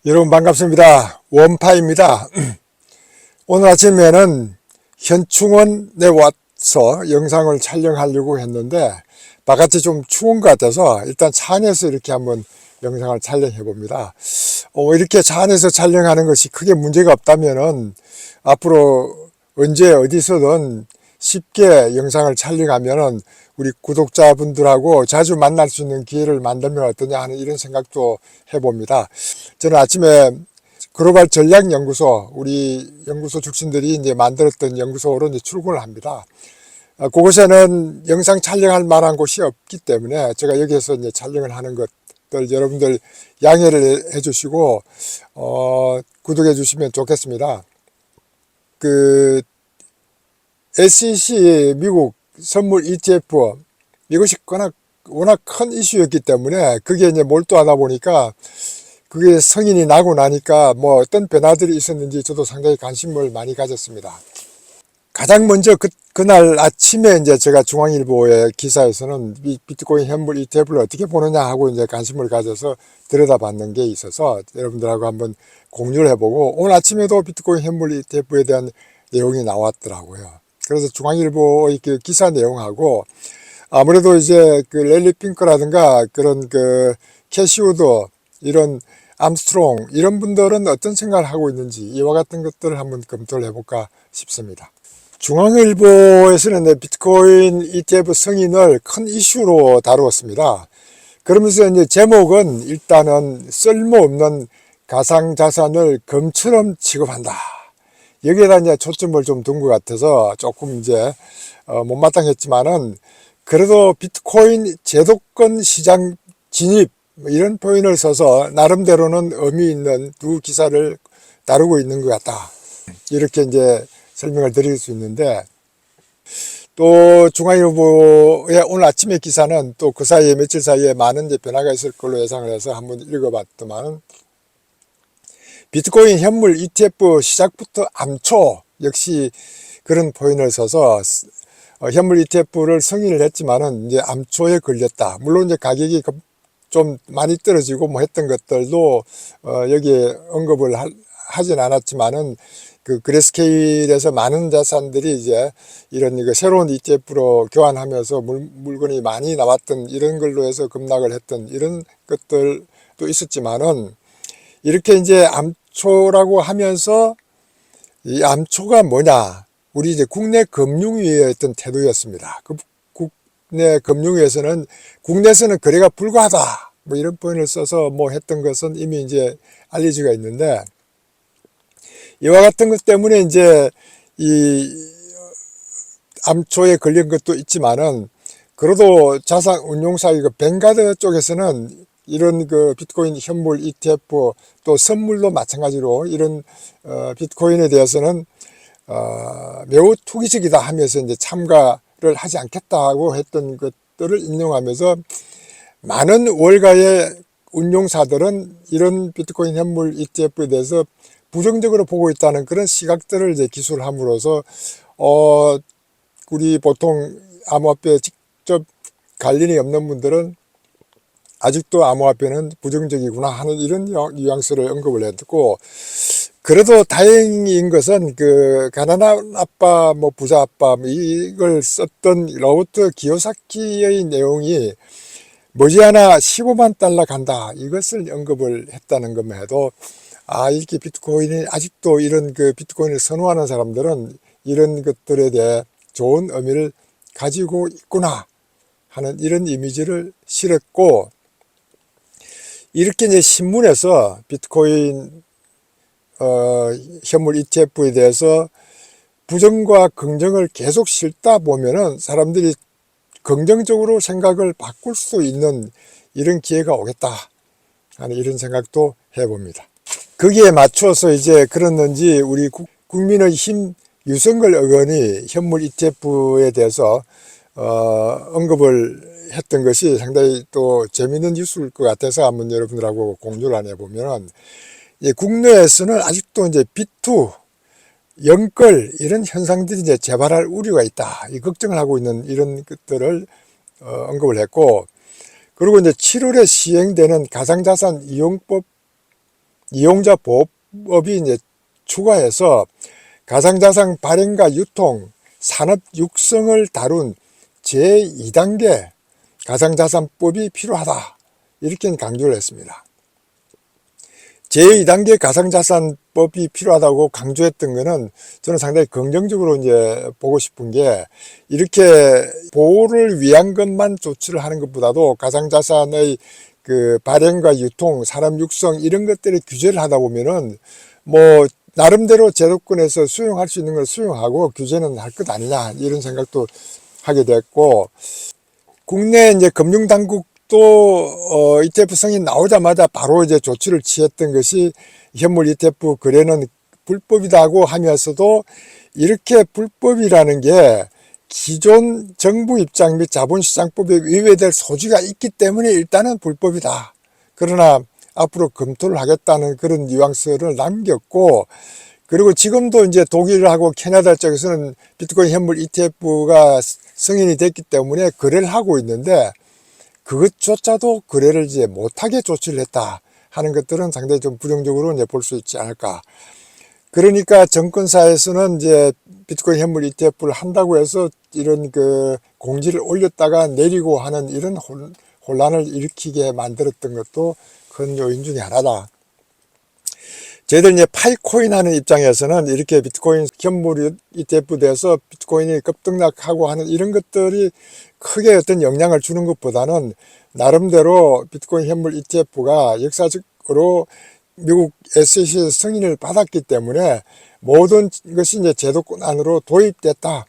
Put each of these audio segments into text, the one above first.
여러분 반갑습니다. 원파입니다. 오늘 아침에는 현충원에 와서 영상을 촬영하려고 했는데 바깥이 좀 추운 것 같아서 일단 차 안에서 이렇게 한번 영상을 촬영해 봅니다. 이렇게 차 안에서 촬영하는 것이 크게 문제가 없다면은 앞으로 언제 어디서든 쉽게 영상을 촬영하면은 우리 구독자분들하고 자주 만날 수 있는 기회를 만들면 어떠냐 하는 이런 생각도 해봅니다. 저는 아침에 글로벌 전략연구소, 우리 연구소 출신들이 이제 만들었던 연구소로 이제 출근을 합니다. 그곳에는 영상 촬영할 만한 곳이 없기 때문에 제가 여기에서 이제 촬영을 하는 것들 여러분들 양해를 해주시고, 구독해 주시면 좋겠습니다. SEC 미국 선물 ETF, 이것이 워낙 큰 이슈였기 때문에 그게 이제 몰두하다 보니까 그게 성인이 나고 나니까 뭐 어떤 변화들이 있었는지 저도 상당히 관심을 많이 가졌습니다. 가장 먼저 그날 아침에 이제 제가 중앙일보의 기사에서는 이 비트코인 현물 ETF를 어떻게 보느냐 하고 이제 관심을 가져서 들여다봤는 게 있어서 여러분들하고 한번 공유를 해보고, 오늘 아침에도 비트코인 현물 ETF에 대한 내용이 나왔더라고요. 그래서 중앙일보의 그 기사 내용하고 아무래도 이제 그 랠리 핑크라든가 그런 캐시우드, 이런 암스트롱, 이런 분들은 어떤 생각을 하고 있는지 이와 같은 것들을 한번 검토를 해볼까 싶습니다. 중앙일보에서는 비트코인 ETF 승인을 큰 이슈로 다루었습니다. 그러면서 이제 제목은 일단은 쓸모없는 가상자산을 금처럼 취급한다. 여기에다 이제 초점을 좀 둔 것 같아서 조금 이제 못마땅했지만은, 그래도 비트코인 제도권 시장 진입 이런 표현을 써서 나름대로는 의미 있는 두 기사를 다루고 있는 것 같다, 이렇게 이제 설명을 드릴 수 있는데, 또 중앙일보의 오늘 아침의 기사는 또 그 사이에 며칠 사이에 많은 이제 변화가 있을 걸로 예상을 해서 한번 읽어봤더만, 비트코인 현물 ETF 시작부터 암초, 역시 그런 표현을 써서 현물 ETF를 승인을 했지만은 이제 암초에 걸렸다. 물론 이제 가격이 좀 많이 떨어지고 뭐 했던 것들도 여기에 언급을 하진 않았지만은, 그 그레스케일에서 많은 자산들이 이제 이런 새로운 ETF로 교환하면서 물건이 많이 나왔던 이런 걸로 해서 급락을 했던 이런 것들도 있었지만은, 이렇게 이제 암초라고 하면서 이 암초가 뭐냐, 우리 이제 국내 금융위의 어떤 태도였습니다. 그 국내 금융위에서는 국내에서는 거래가 불가하다 뭐 이런 표현을 써서 뭐 했던 것은 이미 이제 알려지가 있는데, 이와 같은 것 때문에 이제 이 암초에 걸린 것도 있지만은, 그래도 자산 운용사 뱅가드 쪽에서는 이런 비트코인 현물 ETF, 또 선물도 마찬가지로 이런 비트코인에 대해서는 매우 투기적이다 하면서 이제 참가를 하지 않겠다고 했던 것들을 인용하면서, 많은 월가의 운용사들은 이런 비트코인 현물 ETF에 대해서 부정적으로 보고 있다는 그런 시각들을 이제 기술함으로써 우리 보통 암호화폐에 직접 관련이 없는 분들은 아직도 암호화폐는 부정적이구나 하는 이런 뉘앙스를 언급을 했고, 그래도 다행인 것은 가난한 아빠, 뭐 부자 아빠, 이걸 썼던 로버트 기요사키의 내용이 머지않아 15만 달러 간다, 이것을 언급을 했다는 것만 해도, 이렇게 비트코인이 아직도 이런 비트코인을 선호하는 사람들은 이런 것들에 대해 좋은 의미를 가지고 있구나 하는 이런 이미지를 실었고, 이렇게 이제 신문에서 비트코인 현물 ETF에 대해서 부정과 긍정을 계속 실다 보면은 사람들이 긍정적으로 생각을 바꿀 수 있는 이런 기회가 오겠다 하는 이런 생각도 해봅니다. 거기에 맞춰서 이제 그랬는지 우리 국민의힘 유승걸 의원이 현물 ETF에 대해서 언급을 했던 것이 상당히 또 재미있는 뉴스일 것 같아서 한번 여러분들하고 공유를 안 해보면, 국내에서는 아직도 이제 비투, 영끌 이런 현상들이 이제 재발할 우려가 있다, 이 걱정을 하고 있는 이런 것들을 언급을 했고, 그리고 이제 7월에 시행되는 가상자산 이용법에 이용자 보호법이 이제 추가해서 가상자산 발행과 유통, 산업 육성을 다룬 제2단계 가상자산법이 필요하다. 이렇게 강조를 했습니다. 제2단계 가상자산법이 필요하다고 강조했던 것은 저는 상당히 긍정적으로 이제 보고 싶은 게, 이렇게 보호를 위한 것만 조치를 하는 것보다도 가상자산의 그 발행과 유통, 산업 육성 이런 것들을 규제를 하다 보면은 뭐 나름대로 제도권에서 수용할 수 있는 걸 수용하고 규제는 할 것 아니냐, 이런 생각도 하게 됐고, 국내 이제 금융당국도 ETF 승인 나오자마자 바로 이제 조치를 취했던 것이 현물 ETF 거래는 불법이라고 하면서도, 이렇게 불법이라는 게 기존 정부 입장 및 자본시장법에 위배될 소지가 있기 때문에 일단은 불법이다. 그러나 앞으로 검토를 하겠다는 그런 뉘앙스를 남겼고, 그리고 지금도 이제 독일하고 캐나다 쪽에서는 비트코인 현물 ETF가 승인이 됐기 때문에 거래를 하고 있는데, 그것조차도 거래를 이제 못하게 조치를 했다 하는 것들은 상당히 좀 부정적으로 이제 볼 수 있지 않을까. 그러니까 정권사에서는 이제 비트코인 현물 ETF를 한다고 해서 이런 그 공지를 올렸다가 내리고 하는 이런 혼란을 일으키게 만들었던 것도 큰 요인 중에 하나다. 저희들 이제 파이코인 하는 입장에서는 이렇게 비트코인 현물 ETF 돼서 비트코인이 급등락하고 하는 이런 것들이 크게 어떤 영향을 주는 것보다는, 나름대로 비트코인 현물 ETF가 역사적으로 미국 SEC 승인을 받았기 때문에 모든 것이 이제 제도권 안으로 도입됐다.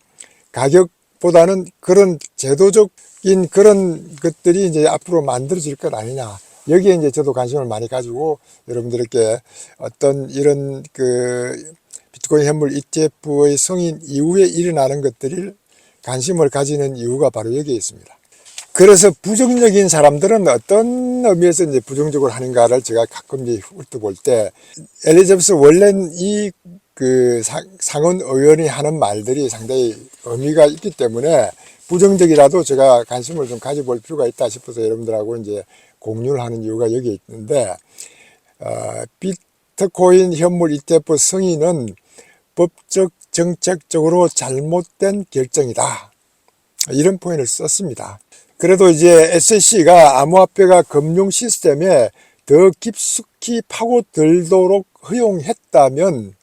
가격보다는 그런 제도적인 그런 것들이 이제 앞으로 만들어질 것 아니냐. 여기에 이제 저도 관심을 많이 가지고 여러분들께 어떤 이런 그 비트코인 현물 ETF의 승인 이후에 일어나는 것들을 관심을 가지는 이유가 바로 여기에 있습니다. 그래서 부정적인 사람들은 어떤 의미에서 이제 부정적으로 하는가를 제가 가끔 이제 훑어볼 때, 엘리자베스 월렌 이 그 상원 의원이 하는 말들이 상당히 의미가 있기 때문에 부정적이라도 제가 관심을 좀 가져볼 필요가 있다 싶어서 여러분들하고 이제 공유를 하는 이유가 여기에 있는데, 비트코인 현물 ETF 승인은 법적 정책적으로 잘못된 결정이다. 이런 표현을 썼습니다. 그래도 이제 SEC가 암호화폐가 금융 시스템에 더 깊숙이 파고들도록 허용했다면,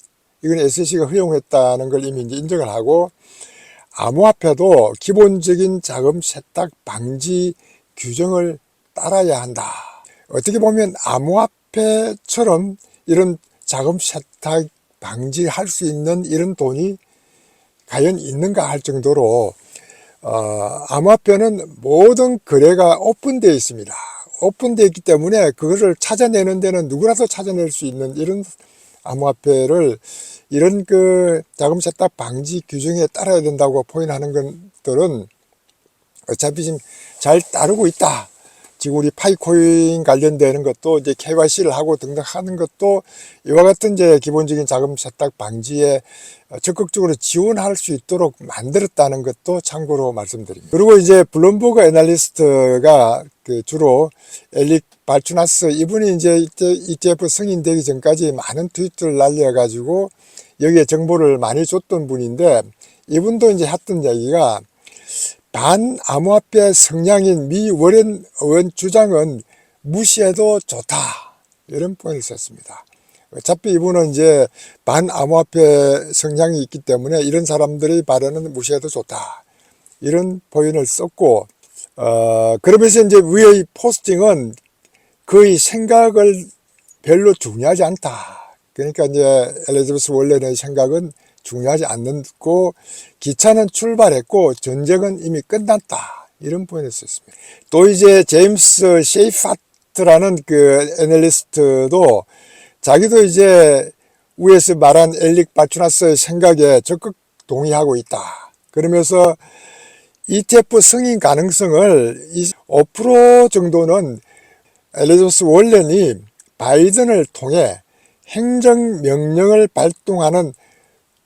이건 SEC가 허용했다는 걸 이미 이제 인정을 하고, 암호화폐도 기본적인 자금 세탁 방지 규정을 따라야 한다. 어떻게 보면 암호화폐처럼 이런 자금 세탁 방지할 수 있는 이런 돈이 과연 있는가 할 정도로 암호화폐는 모든 거래가 오픈되어 있습니다. 오픈되어 있기 때문에 그거를 찾아내는 데는 누구라도 찾아낼 수 있는 이런 암호화폐를 이런 그 자금 세탁 방지 규정에 따라야 된다고 포인하는 것들은 어차피 지금 잘 따르고 있다. 지금 우리 파이코인 관련되는 것도 이제 KYC를 하고 등등 하는 것도 이와 같은 이제 기본적인 자금 세탁 방지에 적극적으로 지원할 수 있도록 만들었다는 것도 참고로 말씀드립니다. 그리고 이제 블룸버그 애널리스트가 그 주로 엘릭 발추나스, 이분이 이제 ETF 승인되기 전까지 많은 트윗을 날려가지고 여기에 정보를 많이 줬던 분인데, 이분도 이제 했던 이야기가, 반암호화폐 성향인 미 워렌 의원 주장은 무시해도 좋다. 이런 포인트를 썼습니다. 어차피 이분은 이제 반암호화폐 성향이 있기 때문에 이런 사람들의 발언은 무시해도 좋다. 이런 포인트를 썼고, 그러면서 이제 위의 포스팅은 그의 생각을 별로 중요하지 않다. 그러니까 이제 엘리자베스 월렌의 생각은 중요하지 않고, 기차는 출발했고 전쟁은 이미 끝났다. 이런 포인트를 썼습니다. 또 이제 제임스 셰이파트라는 그 애널리스트도 자기도 이제 위에서 말한 엘릭 발추나스의 생각에 적극 동의하고 있다. 그러면서 ETF 승인 가능성을 5% 정도는 엘리자베스 월렌이 바이든을 통해 행정명령을 발동하는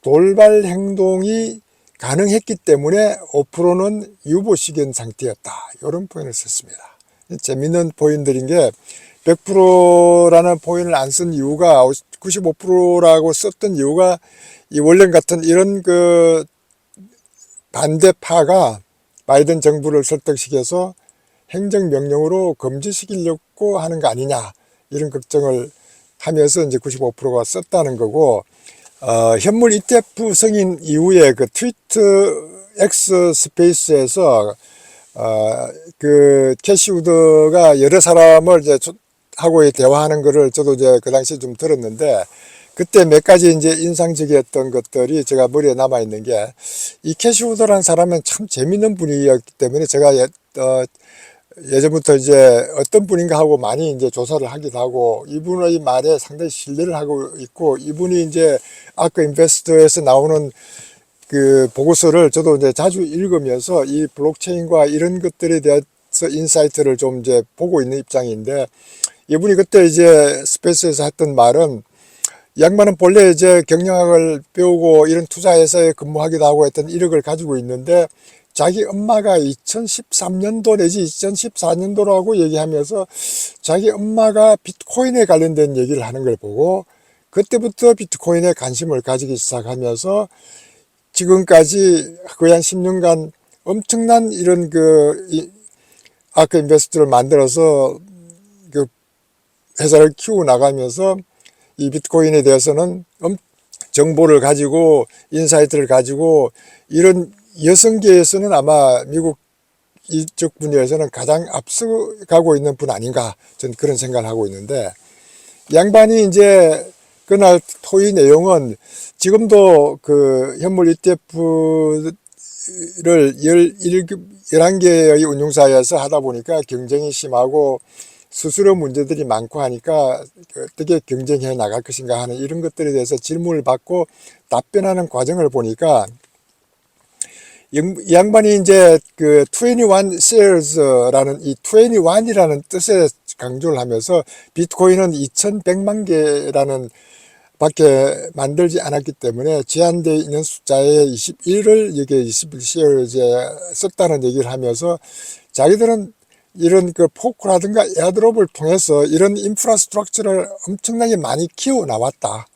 돌발 행동이 가능했기 때문에 5%는 유보시견 상태였다. 이런 포인트를 썼습니다. 재밌는 포인트인 게, 100%라는 포인을 안 쓴 이유가 95%라고 썼던 이유가 이 원래 같은 이런 그 반대파가 바이든 정부를 설득시켜서 행정명령으로 금지시키려고 하는 거 아니냐 이런 걱정을 하면서 이제 95%가 썼다는 거고 현물 ETF 승인 이후에 그 트위터 X 스페이스에서 그 캐시 우드가 여러 사람을 이제 하고 대화하는 거를 저도 이제 그 당시에 좀 들었는데 그때 몇 가지 이제 인상적이었던 것들이 제가 머리에 남아 있는 게 이 캐시 우드라는 사람은 참 재밌는 분이었기 때문에 제가 예전부터 이제 어떤 분인가 하고 많이 이제 조사를 하기도 하고 이분의 말에 상당히 신뢰를 하고 있고 이분이 이제 아크 인베스터에서 나오는 그 보고서를 저도 이제 자주 읽으면서 이 블록체인과 이런 것들에 대해서 인사이트를 좀 이제 보고 있는 입장인데 이분이 그때 이제 스페이스에서 했던 말은 이 양반은 본래 이제 경영학을 배우고 이런 투자회사에 근무하기도 하고 했던 이력을 가지고 있는데 자기 엄마가 2013년도 내지 2014년도라고 얘기하면서 자기 엄마가 비트코인에 관련된 얘기를 하는 걸 보고 그때부터 비트코인에 관심을 가지기 시작하면서 지금까지 거의 한 10년간 엄청난 이런 그 아크 인베스트를 만들어서 그 회사를 키워 나가면서 이 비트코인에 대해서는 정보를 가지고 인사이트를 가지고 이런 여성계에서는 아마 미국 이쪽 분야에서는 가장 앞서가고 있는 분 아닌가 저는 그런 생각을 하고 있는데 양반이 이제 그날 토의 내용은 지금도 그 현물 ETF를 11개의 운용사에서 하다 보니까 경쟁이 심하고 수수료 문제들이 많고 하니까 어떻게 경쟁해 나갈 것인가 하는 이런 것들에 대해서 질문을 받고 답변하는 과정을 보니까 이 양반이 이제 그 21 shares라는 이 21이라는 뜻에 강조를 하면서 비트코인은 2100만 개라는 밖에 만들지 않았기 때문에 제한되어 있는 숫자의 21을 이게 21shares에 썼다는 얘기를 하면서 자기들은 이런 그 포크라든가 에어드롭을 통해서 이런 인프라스트럭처를 엄청나게 많이 키워 나왔다.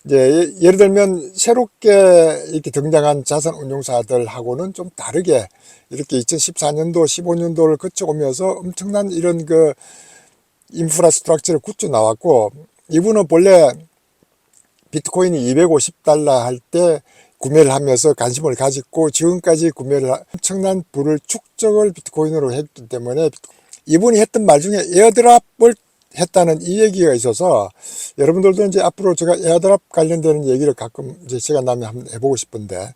이제 예를 들면 새롭게 이렇게 등장한 자산 운용사들하고는 좀 다르게 이렇게 2014년도, 15년도를 거쳐오면서 엄청난 이런 그 인프라스트럭처를 굳혀 나왔고 이분은 본래 비트코인이 $250 할 때 구매를 하면서 관심을 가졌고 지금까지 구매를 엄청난 부를 축적을 비트코인으로 했기 때문에 이분이 했던 말 중에 에어드랍을 했다는 이 얘기가 있어서 여러분들도 이제 앞으로 제가 에어드랍 관련되는 얘기를 가끔 이제 시간 나면 한번 해보고 싶은데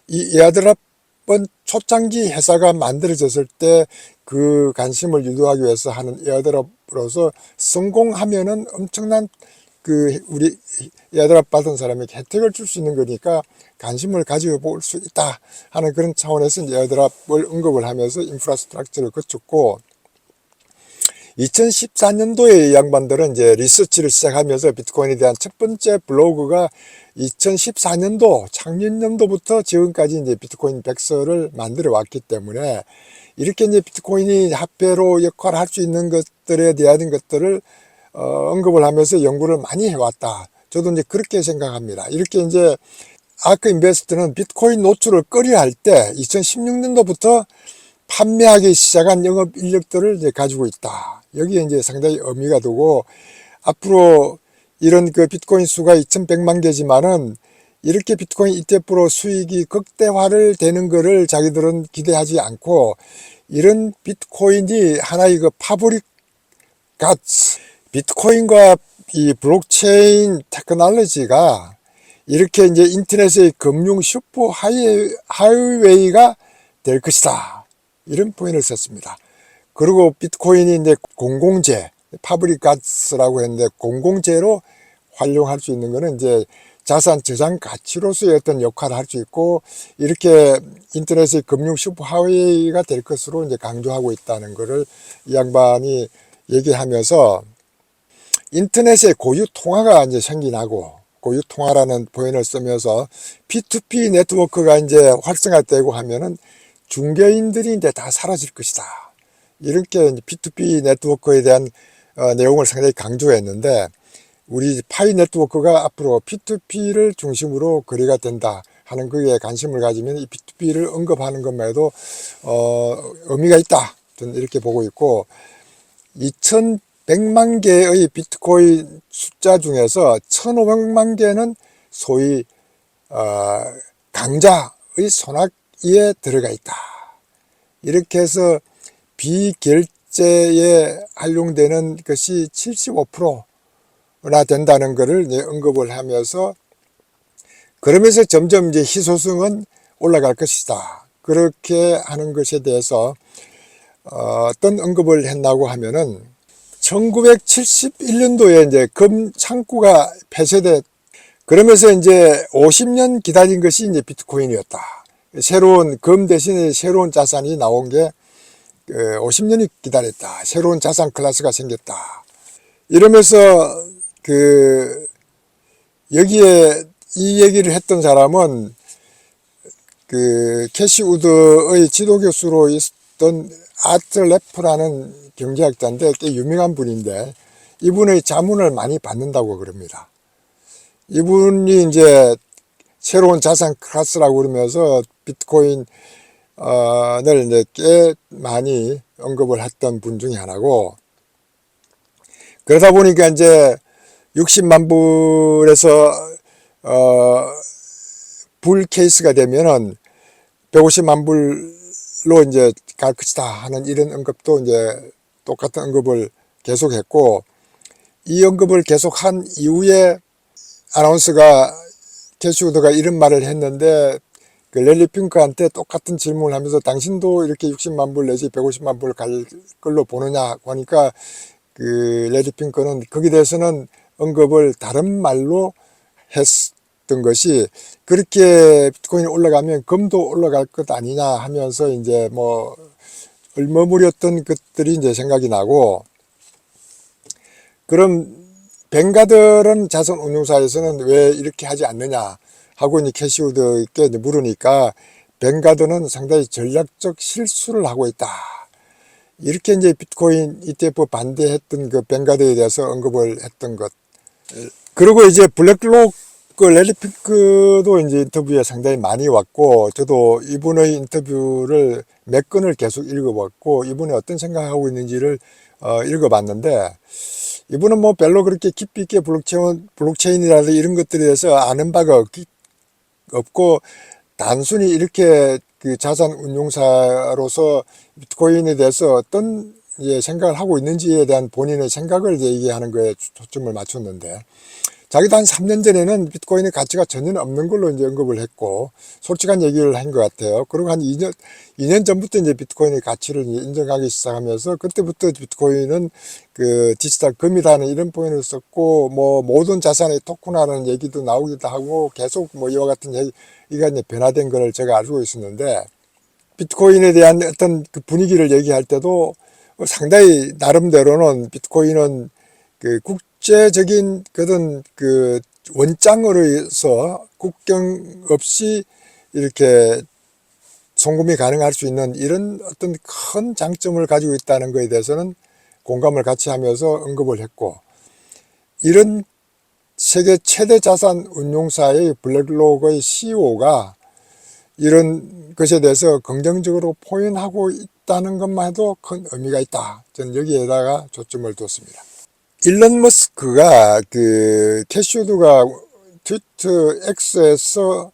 이 에어드랍은 초창기 회사가 만들어졌을 때 그 관심을 유도하기 위해서 하는 에어드랍으로서 성공하면은 엄청난 그 우리 에어드랍 받은 사람에게 혜택을 줄 수 있는 거니까 관심을 가지고 볼 수 있다 하는 그런 차원에서 에어드랍을 언급을 하면서 인프라스트럭처를 거쳤고 2014년도에 이 양반들은 이제 리서치를 시작하면서 비트코인에 대한 첫 번째 블로그가 2014년도 창립년도부터 지금까지 이제 비트코인 백서를 만들어 왔기 때문에 이렇게 이제 비트코인이 화폐로 역할을 할 수 있는 것들에 대한 것들을 언급을 하면서 연구를 많이 해왔다. 저도 이제 그렇게 생각합니다. 이렇게 이제 아크 인베스트는 비트코인 노출을 꺼려 할 때 2016년도부터 판매하기 시작한 영업 인력들을 이제 가지고 있다. 여기에 이제 상당히 의미가 두고 앞으로 이런 그 비트코인 수가 2100만 개지만은 이렇게 비트코인 ETF로 수익이 극대화를 되는 거를 자기들은 기대하지 않고 이런 비트코인이 하나의 그 파브릭 가츠 비트코인과 이 블록체인 테크놀로지가 이렇게 이제 인터넷의 금융 슈퍼 하이웨이가 될 것이다. 이런 포인트를 썼습니다. 그리고 비트코인이 이제 공공재, 파브릭 가츠라고 했는데 공공재로 활용할 수 있는 거는 이제 자산 저장 가치로서의 어떤 역할을 할 수 있고 이렇게 인터넷의 금융 슈퍼 하이웨이가 될 것으로 이제 강조하고 있다는 것을 이 양반이 얘기하면서 인터넷의 고유 통화가 이제 생겨나고 고유 통화라는 표현을 쓰면서 P2P 네트워크가 이제 활성화되고 하면은 중개인들이 이제 다 사라질 것이다. 이렇게 P2P 네트워크에 대한 내용을 상당히 강조했는데, 우리 파이 네트워크가 앞으로 P2P를 중심으로 거래가 된다 하는 거에 관심을 가지면 이 P2P를 언급하는 것만 해도 의미가 있다, 저는 이렇게 보고 있고, 2100만 개의 비트코인 숫자 중에서 1500만 개는 소위 강자의 손아귀에 들어가 있다. 이렇게 해서 비결제에 활용되는 것이 75%나 된다는 것을 언급을 하면서, 그러면서 점점 이제 희소성은 올라갈 것이다, 그렇게 하는 것에 대해서 어떤 언급을 했나고 하면은, 1971년도에 이제 금 창구가 폐쇄돼, 그러면서 이제 50년 기다린 것이 이제 비트코인이었다. 새로운 금 대신에 새로운 자산이 나온 게 50년이 기다렸다. 새로운 자산 클래스가 생겼다. 이러면서 여기에 이 얘기를 했던 사람은 캐시 우드의 지도 교수로 있었던 아트 레프라는 경제학자인데 꽤 유명한 분인데, 이분의 자문을 많이 받는다고 그럽니다. 이분이 이제 새로운 자산 클래스라고 그러면서 비트코인을 이제 꽤 많이 언급을 했던 분 중에 하나고, 그러다 보니까 이제 60만 불에서 불 케이스가 되면은 150만 불로 이제 갈 것이다 하는 이런 언급도 이제 똑같은 언급을 계속했고, 이 언급을 계속한 이후에 아나운서가 캐시우드가 이런 말을 했는데, 랠리 핑크한테 똑같은 질문을 하면서 당신도 이렇게 60만 불 내지 150만 불 갈 걸로 보느냐 하니까, 랠리 핑크는 거기에 대해서는 언급을 다른 말로 했던 것이, 그렇게 비트코인이 올라가면 금도 올라갈 것 아니냐 하면서 이제 뭐 얼머무렸던 것들이 이제 생각이 나고, 그럼 뱅가들은 자산 운용사에서는 왜 이렇게 하지 않느냐 하고 이제 캐시우드께 물으니까, 뱅가드는 상당히 전략적 실수를 하고 있다, 이렇게 이제 비트코인 ETF 반대했던 그 뱅가드에 대해서 언급을 했던 것. 그리고 이제 블랙록 랠리 핑크도 이제 인터뷰에 상당히 많이 왔고, 저도 이분의 인터뷰를 몇 건을 계속 읽어봤고, 이분이 어떤 생각하고 있는지를 읽어봤는데, 이분은 뭐 별로 그렇게 깊이 있게 블록체인이라든지 이런 것들에 대해서 아는 바가 없고, 단순히 이렇게 자산 운용사로서 비트코인에 대해서 어떤 생각을 하고 있는지에 대한 본인의 생각을 얘기하는 거에 초점을 맞췄는데, 자기도 한 3년 전에는 비트코인의 가치가 전혀 없는 걸로 이제 언급을 했고, 솔직한 얘기를 한 것 같아요. 그리고 한 2년 전부터 이제 비트코인의 가치를 인정하기 시작하면서, 그때부터 비트코인은 디지털 금이라는 이런 표현을 썼고, 뭐 모든 자산의 토큰화라는 얘기도 나오기도 하고, 계속 뭐 이와 같은 얘기가 이제 변화된 걸 제가 알고 있었는데, 비트코인에 대한 어떤 분위기를 얘기할 때도 상당히 나름대로는 비트코인은 국제적인 그런 원장으로서 국경 없이 이렇게 송금이 가능할 수 있는 이런 어떤 큰 장점을 가지고 있다는 것에 대해서는 공감을 같이 하면서 언급을 했고, 이런 세계 최대 자산 운용사의 블랙록의 CEO가 이런 것에 대해서 긍정적으로 포인하고 있다는 것만 해도 큰 의미가 있다, 저는 여기에다가 초점을 뒀습니다. 일론 머스크가 캐시우드가 트위터 X에서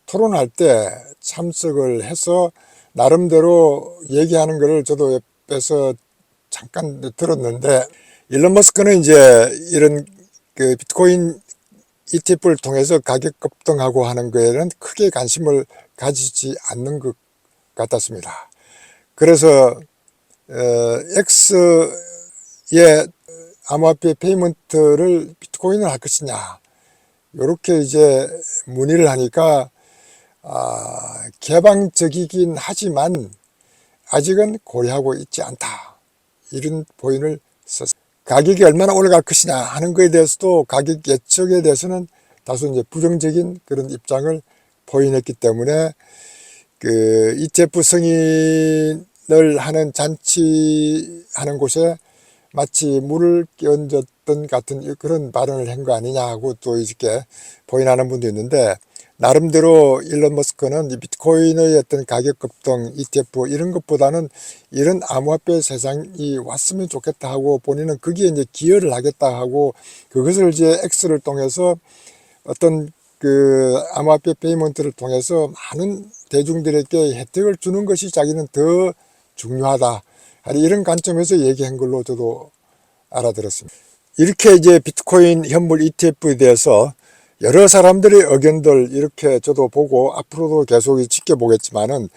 토론할 때 참석을 해서 나름대로 얘기하는 것을 저도 옆에서 잠깐 들었는데, 일론 머스크는 이제 이런 비트코인 ETF를 통해서 가격 급등하고 하는 거에는 크게 관심을 가지지 않는 것 같았습니다. 그래서 X의 암호화폐 페이먼트를 비트코인을 할 것이냐, 이렇게 이제 문의를 하니까 개방적이긴 하지만 아직은 고려하고 있지 않다, 이런 포인을 썼습니다. 가격이 얼마나 올라갈 것이냐 하는 것에 대해서도 가격 예측에 대해서는 다소 이제 부정적인 그런 입장을 포인했기 때문에, ETF 승인을 하는 잔치하는 곳에 마치 물을 끼얹었던 같은 그런 발언을 한 거 아니냐 하고 또 이렇게 보인하는 분도 있는데, 나름대로 일론 머스크는 이 비트코인의 어떤 가격 급등, ETF 이런 것보다는 이런 암호화폐 세상이 왔으면 좋겠다 하고 본인은 거기에 이제 기여를 하겠다 하고 그것을 이제 X를 통해서 어떤 그 암호화폐 페이먼트를 통해서 많은 대중들에게 혜택을 주는 것이 자기는 더 중요하다. 이런 관점에서 얘기한 걸로 저도 알아들었습니다. 이렇게 이제 비트코인 현물 ETF에 대해서 여러 사람들의 의견들 이렇게 저도 보고 앞으로도 계속 지켜보겠지만은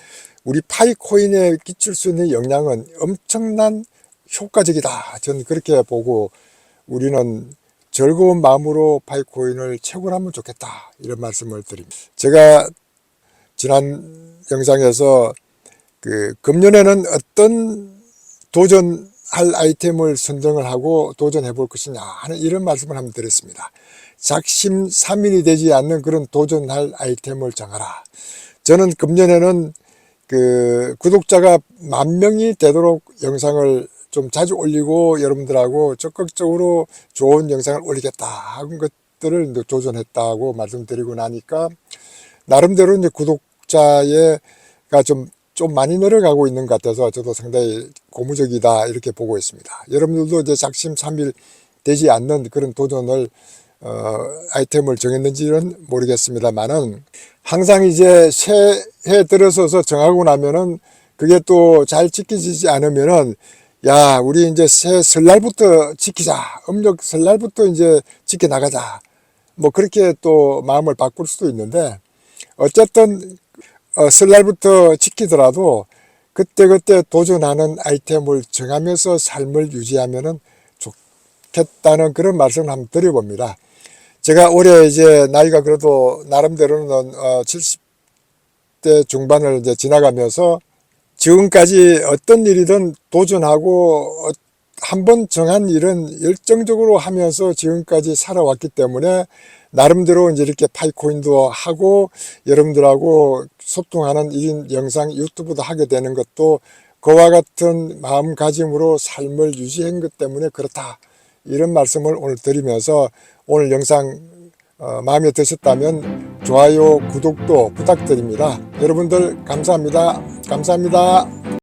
우리 파이코인에 끼칠 수 있는 영향은 엄청난 효과적이다. 저는 그렇게 보고 우리는 즐거운 마음으로 파이코인을 채굴하면 좋겠다. 이런 말씀을 드립니다. 제가 지난 영상에서 금년에는 어떤 도전할 아이템을 선정을 하고 도전해 볼 것이냐 하는 이런 말씀을 한번 드렸습니다. 작심삼일이 되지 않는 그런 도전할 아이템을 정하라. 저는 금년에는 구독자가 10,000명이 되도록 영상을 좀 자주 올리고 여러분들하고 적극적으로 좋은 영상을 올리겠다 하는 것들을 도전했다고 말씀드리고 나니까 나름대로 이제 구독자가 좀 많이 늘어가고 있는 것 같아서 저도 상당히 고무적이다 이렇게 보고 있습니다. 여러분들도 이제 작심삼일 되지 않는 그런 도전을 아이템을 정했는지는 모르겠습니다만은 항상 이제 새해 들어서서 정하고 나면은 그게 또 잘 지켜지지 않으면은 야, 우리 이제 새 설날부터 지키자. 음력 설날부터 이제 지켜나가자. 뭐 그렇게 또 마음을 바꿀 수도 있는데 어쨌든 설날부터 지키더라도 그때그때 도전하는 아이템을 정하면서 삶을 유지하면은 좋겠다는 그런 말씀을 한번 드려봅니다. 제가 올해 이제 나이가 그래도 나름대로는 70대 중반을 이제 지나가면서 지금까지 어떤 일이든 도전하고 한번 정한 일은 열정적으로 하면서 지금까지 살아왔기 때문에 나름대로 이제 이렇게 파이코인도 하고 여러분들하고 소통하는 이런 영상 유튜브도 하게 되는 것도 그와 같은 마음가짐으로 삶을 유지한 것 때문에 그렇다. 이런 말씀을 오늘 드리면서 오늘 영상 마음에 드셨다면 좋아요, 구독도 부탁드립니다. 여러분들 감사합니다. 감사합니다.